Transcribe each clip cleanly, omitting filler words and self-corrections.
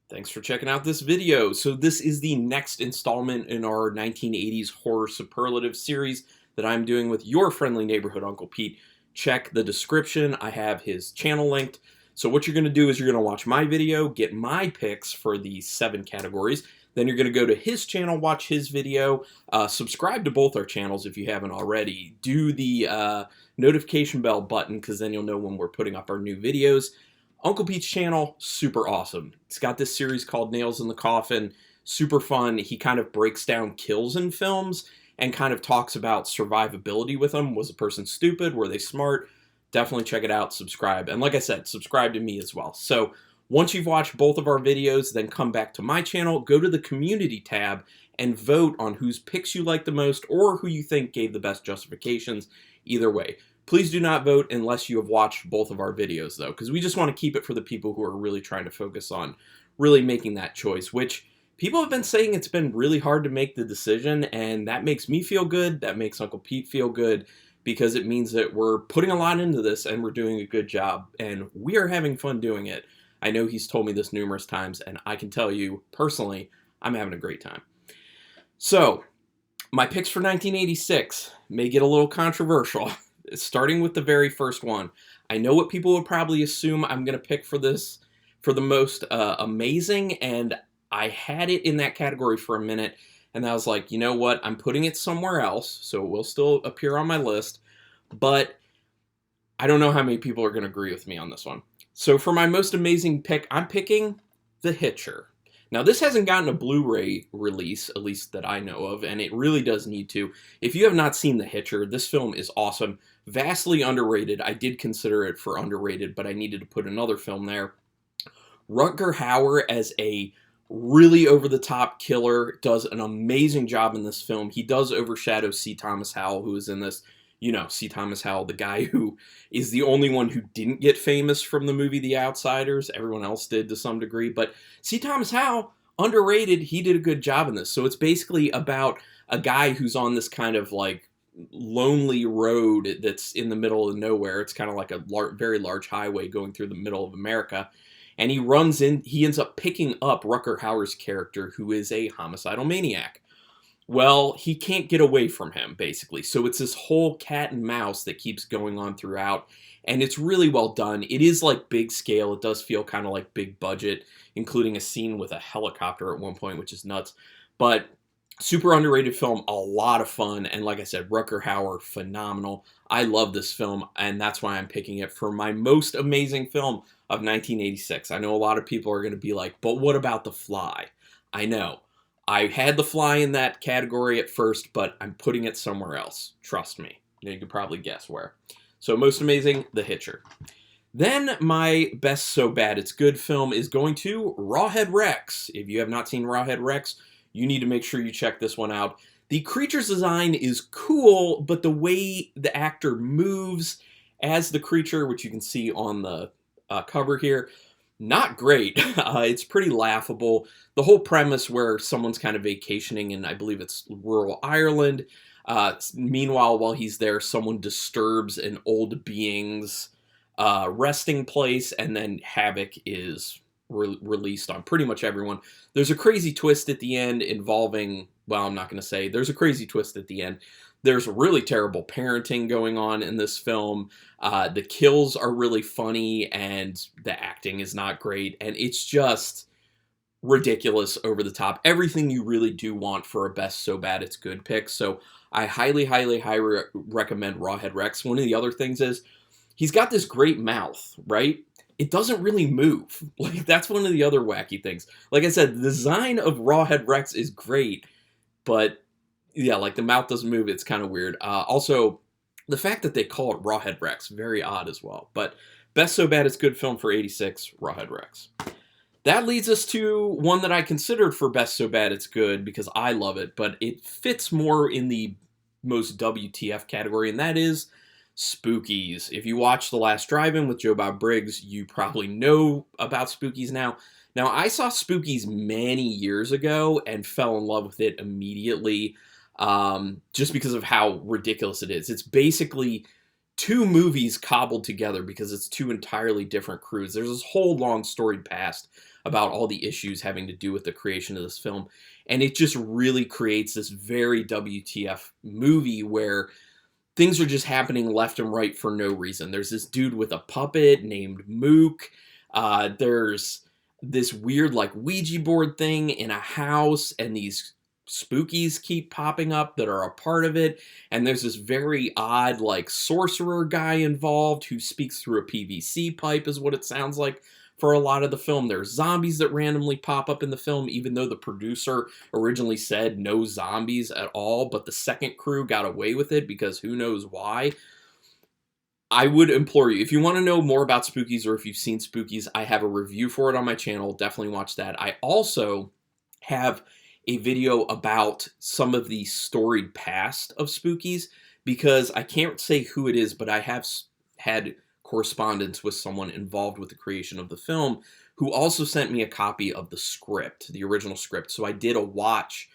Thanks for checking out this video. So this is the next installment in our 1980s horror superlative series that I'm doing with your friendly neighborhood Uncle Pete. Check the description. I have his channel linked. So what you're going to do is you're going to watch my video, get my picks for the 7 categories. Then you're going to go to his channel, watch his video, subscribe to both our channels if you haven't already. Do the notification bell button because then you'll know when we're putting up our new videos. Uncle Pete's channel, super awesome. He's got this series called Nails in the Coffin, super fun. He kind of breaks down kills in films and kind of talks about survivability with them. Was a person stupid? Were they smart? Definitely check it out, subscribe. And like I said, subscribe to me as well. So once you've watched both of our videos, then come back to my channel, go to the community tab and vote on whose picks you like the most or who you think gave the best justifications. Either way. Please do not vote unless you have watched both of our videos, though, because we just want to keep it for the people who are really trying to focus on really making that choice, which people have been saying it's been really hard to make the decision, and that makes me feel good. That makes Uncle Pete feel good, because it means that we're putting a lot into this, and we're doing a good job, and we are having fun doing it. I know he's told me this numerous times, and I can tell you, personally, I'm having a great time. So, my picks for 1986 may get a little controversial. Starting with the very first one. I know what people would probably assume I'm going to pick for this, for the most amazing, and I had it in that category for a minute, and I was like, you know what, I'm putting it somewhere else, so it will still appear on my list, but I don't know how many people are going to agree with me on this one. So for my most amazing pick, I'm picking The Hitcher. Now, this hasn't gotten a Blu-ray release, at least that I know of, and it really does need to. If you have not seen The Hitcher, this film is awesome. Vastly underrated. I did consider it for underrated, but I needed to put another film there. Rutger Hauer as a really over-the-top killer does an amazing job in this film. He does overshadow C. Thomas Howell, who is in this. You know, C. Thomas Howell, the guy who is the only one who didn't get famous from the movie The Outsiders. Everyone else did to some degree. But C. Thomas Howell, underrated, he did a good job in this. So it's basically about a guy who's on this kind of like lonely road that's in the middle of nowhere. It's kind of like a very large highway going through the middle of America. And he ends up picking up Rutger Hauer's character, who is a homicidal maniac. Well, he can't get away from him, basically. So it's this whole cat and mouse that keeps going on throughout, and it's really well done. It is like big scale. It does feel kind of like big budget, including a scene with a helicopter at one point, which is nuts. But super underrated film, a lot of fun, and like I said, Rutger Hauer, phenomenal. I love this film, and that's why I'm picking it for my most amazing film of 1986. I know a lot of people are going to be like, but what about The Fly? I know. I had The Fly in that category at first, but I'm putting it somewhere else. Trust me. You can probably guess where. So most amazing, The Hitcher. Then my best so bad it's good film is going to Rawhead Rex. If you have not seen Rawhead Rex, you need to make sure you check this one out. The creature's design is cool, but the way the actor moves as the creature, which you can see on the cover here, not great. It's pretty laughable. The whole premise where someone's kind of vacationing in, I believe it's rural Ireland. Meanwhile, while he's there, someone disturbs an old being's resting place, and then havoc is released on pretty much everyone. There's a crazy twist at the end involving, well, I'm not going to say. There's a crazy twist at the end. There's really terrible parenting going on in this film. The kills are really funny, and the acting is not great. And it's just ridiculous, over the top. Everything you really do want for a best so bad it's good pick. So I highly, highly, highly recommend Rawhead Rex. One of the other things is he's got this great mouth, right? It doesn't really move. Like, that's one of the other wacky things. Like I said, the design of Rawhead Rex is great, but yeah, like the mouth doesn't move. It's kind of weird. Also, the fact that they call it Rawhead Rex, very odd as well. But best so bad it's good film for 86, Rawhead Rex. That leads us to one that I considered for best so bad it's good because I love it, but it fits more in the most WTF category, and that is Spookies. If you watched The Last Drive-In with Joe Bob Briggs, you probably know about Spookies now. Now, I saw Spookies many years ago and fell in love with it immediately. Just because of how ridiculous it is. It's basically 2 movies cobbled together because it's 2 entirely different crews. There's this whole long storied past about all the issues having to do with the creation of this film. And it just really creates this very WTF movie where things are just happening left and right for no reason. There's this dude with a puppet named Mook. There's this weird like Ouija board thing in a house, and these spookies keep popping up that are a part of it. And there's this very odd like sorcerer guy involved who speaks through a PVC pipe, is what it sounds like for a lot of the film. There's zombies that randomly pop up in the film, even though the producer originally said no zombies at all, but the second crew got away with it because who knows why. I would implore you, if you want to know more about Spookies, or if you've seen Spookies, I have a review for it on my channel. Definitely watch that. I also have a video about some of the storied past of Spookies, because I can't say who it is, but I have had correspondence with someone involved with the creation of the film who also sent me a copy of the script, the original script. So I did a watch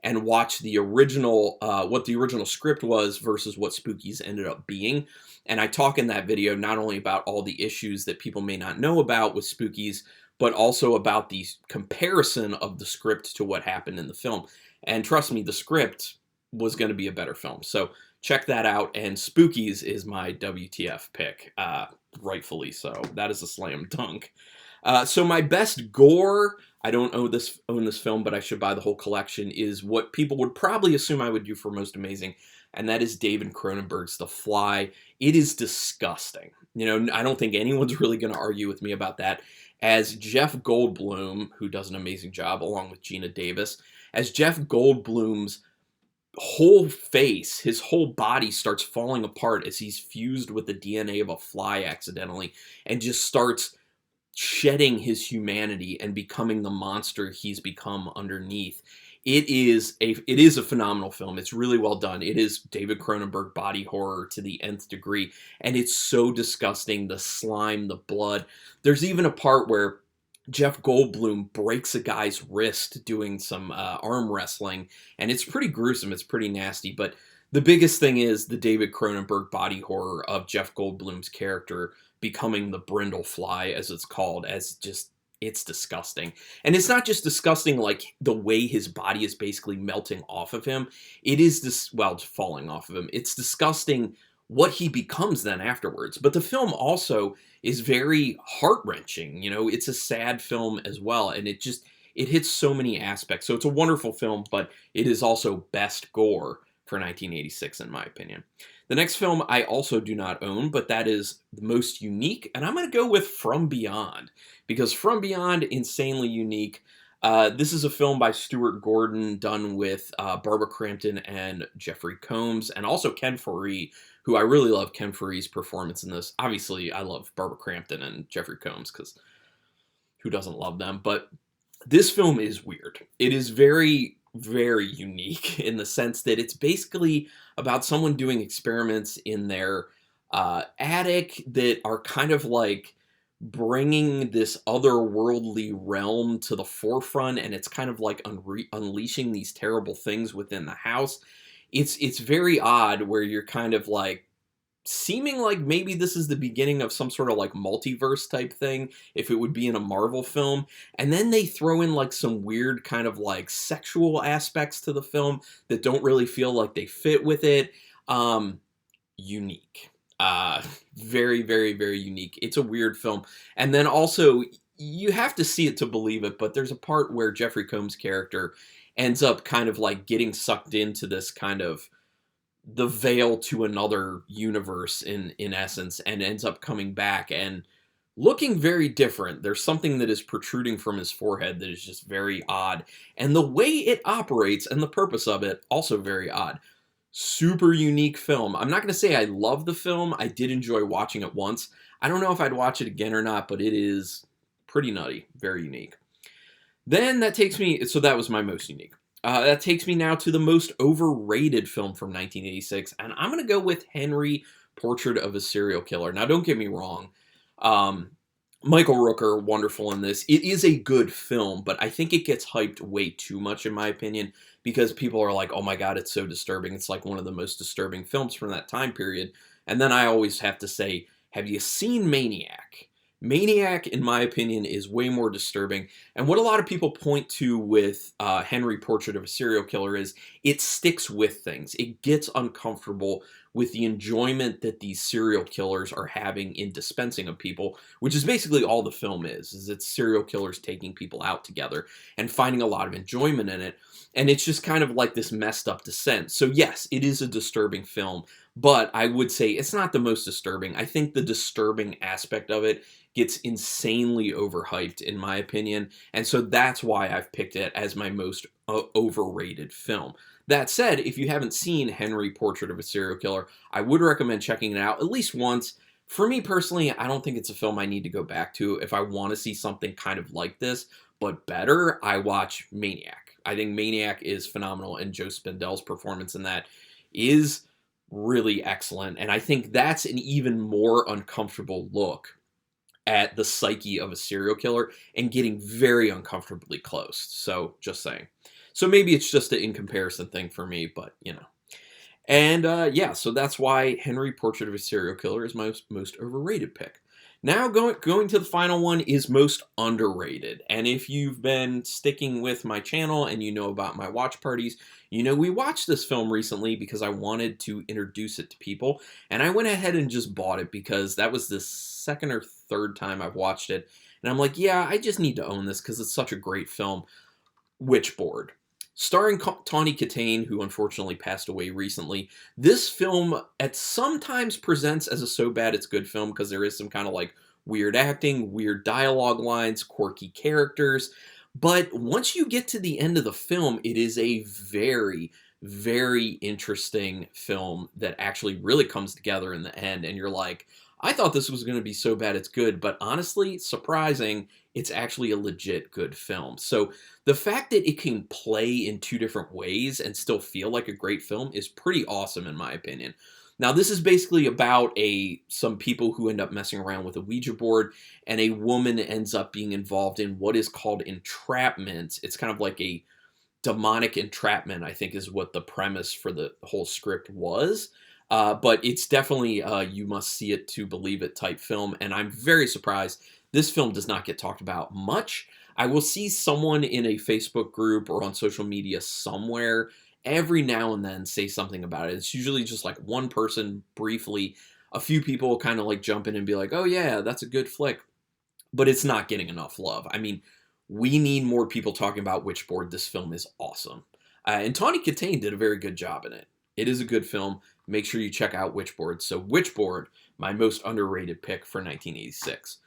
the original, what the original script was versus what Spookies ended up being. And I talk in that video not only about all the issues that people may not know about with Spookies, but also about the comparison of the script to what happened in the film. And trust me, the script was going to be a better film. So check that out, and Spookies is my WTF pick, rightfully so. That is a slam dunk. So my best gore, I don't own this film, but I should buy the whole collection, is what people would probably assume I would do for Most Amazing, and that is David Cronenberg's The Fly. It is disgusting. You know, I don't think anyone's really going to argue with me about that. As Jeff Goldblum, who does an amazing job along with Gina Davis, as Jeff Goldblum's whole face, his whole body starts falling apart as he's fused with the DNA of a fly accidentally, and just starts shedding his humanity and becoming the monster he's become underneath. It is a phenomenal film. It's really well done. It is David Cronenberg body horror to the nth degree, and it's so disgusting. The slime, the blood. There's even a part where Jeff Goldblum breaks a guy's wrist doing some arm wrestling, and it's pretty gruesome. It's pretty nasty, but the biggest thing is the David Cronenberg body horror of Jeff Goldblum's character becoming the brindle fly, as it's called, as just, it's disgusting. And it's not just disgusting like the way his body is basically melting off of him. It is this, well, falling off of him. It's disgusting what he becomes then afterwards. But the film also is very heart-wrenching. You know, it's a sad film as well, and it hits so many aspects. So it's a wonderful film, but it is also best gore for 1986, in my opinion. The next film I also do not own, but that is the most unique, and I'm going to go with From Beyond, because From Beyond, insanely unique. This is a film by Stuart Gordon, done with Barbara Crampton and Jeffrey Combs, and also Ken Foree, who I really love Ken Foree's performance in this. Obviously, I love Barbara Crampton and Jeffrey Combs, because who doesn't love them? But this film is weird. It is very, very unique in the sense that it's basically about someone doing experiments in their attic that are kind of like bringing this otherworldly realm to the forefront, and it's kind of like unleashing these terrible things within the house. It's very odd, where you're kind of like seeming like maybe this is the beginning of some sort of like multiverse type thing, if it would be in a Marvel film. And then they throw in like some weird kind of like sexual aspects to the film that don't really feel like they fit with it. Unique. Very, very, very unique. It's a weird film. And then also, you have to see it to believe it, but there's a part where Jeffrey Combs' character ends up kind of like getting sucked into this kind of the veil to another universe in essence, and ends up coming back and looking very different. There's something that is protruding from his forehead that is just very odd. And the way it operates and the purpose of it, also very odd. Super unique film. I'm not going to say I love the film. I did enjoy watching it once. I don't know if I'd watch it again or not, but it is pretty nutty. Very unique. Then that takes me, so that was my most unique. That takes me now to the most overrated film from 1986, and I'm going to go with Henry, Portrait of a Serial Killer. Now, don't get me wrong. Michael Rooker, wonderful in this. It is a good film, but I think it gets hyped way too much, in my opinion, because people are like, oh my god, it's so disturbing. It's like one of the most disturbing films from that time period. And then I always have to say, have you seen Maniac? Maniac, in my opinion, is way more disturbing. And what a lot of people point to with Henry Portrait of a Serial Killer is it sticks with things. It gets uncomfortable with the enjoyment that these serial killers are having in dispensing of people, which is basically all the film is it's serial killers taking people out together and finding a lot of enjoyment in it. And it's just kind of like this messed up descent. So yes, it is a disturbing film, but I would say it's not the most disturbing. I think the disturbing aspect of it gets insanely overhyped, in my opinion, and so that's why I've picked it as my most overrated film. That said, if you haven't seen Henry Portrait of a Serial Killer, I would recommend checking it out at least once. For me personally, I don't think it's a film I need to go back to. If I want to see something kind of like this, but better, I watch Maniac. I think Maniac is phenomenal, and Joe Spinell's performance in that is really excellent, and I think that's an even more uncomfortable look at the psyche of a serial killer and getting very uncomfortably close. So just saying. So maybe it's just an in comparison thing for me, but you know. And yeah, so that's why Henry Portrait of a Serial Killer is my most overrated pick. Now going to the final one is most underrated. And if you've been sticking with my channel and you know about my watch parties, you know we watched this film recently because I wanted to introduce it to people. And I went ahead and just bought it because that was the second or third time I've watched it. And I'm like, yeah, I just need to own this because it's such a great film. Witchboard. Starring Tawny Kitaen, who unfortunately passed away recently. This film at sometimes presents as a so bad it's good film because there is some kind of like weird acting, weird dialogue lines, quirky characters. But once you get to the end of the film, it is a very, very interesting film that actually really comes together in the end. And you're like, I thought this was going to be so bad it's good, but honestly, surprising, it's actually a legit good film. So the fact that it can play in two different ways and still feel like a great film is pretty awesome in my opinion. Now this is basically about some people who end up messing around with a Ouija board, and a woman ends up being involved in what is called entrapment. It's kind of like a demonic entrapment, I think is what the premise for the whole script was. But it's definitely you must see it to believe it type film, and I'm very surprised this film does not get talked about much. I will see someone in a Facebook group or on social media somewhere every now and then say something about it. It's usually just like one person briefly. A few people will kind of like jump in and be like, oh yeah, that's a good flick. But it's not getting enough love. I mean, we need more people talking about Witchboard. This film is awesome. And Tawny Kitaen did a very good job in it. It is a good film. Make sure you check out Witchboard. So Witchboard, my most underrated pick for 1986.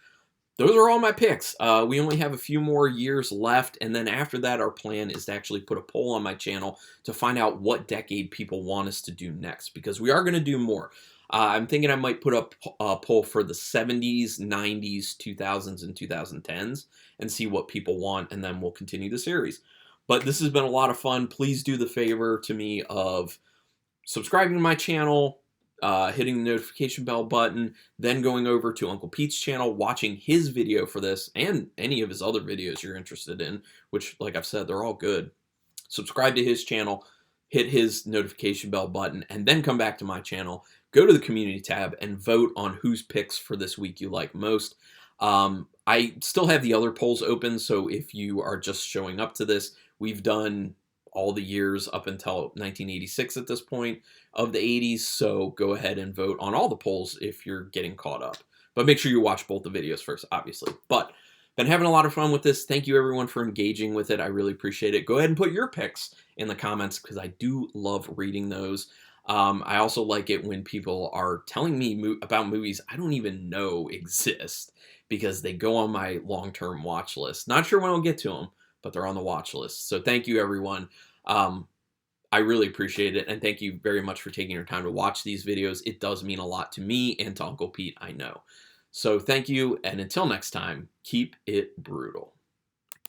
Those are all my picks. We only have a few more years left, and then after that, our plan is to actually put a poll on my channel to find out what decade people want us to do next, because we are going to do more. I'm thinking I might put up a poll for the 70s, 90s, 2000s, and 2010s and see what people want, and then we'll continue the series. But this has been a lot of fun. Please do the favor to me of subscribing to my channel, hitting the notification bell button, then going over to Uncle Pete's channel, watching his video for this, and any of his other videos you're interested in, which, like I've said, they're all good. Subscribe to his channel, hit his notification bell button, and then come back to my channel, go to the community tab, and vote on whose picks for this week you like most. I still have the other polls open, so if you are just showing up to this, we've done all the years up until 1986 at this point of the 80s, so go ahead and vote on all the polls if you're getting caught up. But make sure you watch both the videos first, obviously. But been having a lot of fun with this. Thank you everyone for engaging with it. I really appreciate it. Go ahead and put your picks in the comments because I do love reading those. I also like it when people are telling me about movies I don't even know exist because they go on my long-term watch list. Not sure when I'll get to them, but they're on the watch list. So thank you, everyone. I really appreciate it, and thank you very much for taking your time to watch these videos. It does mean a lot to me and to Uncle Pete, I know. So thank you, and until next time, keep it brutal.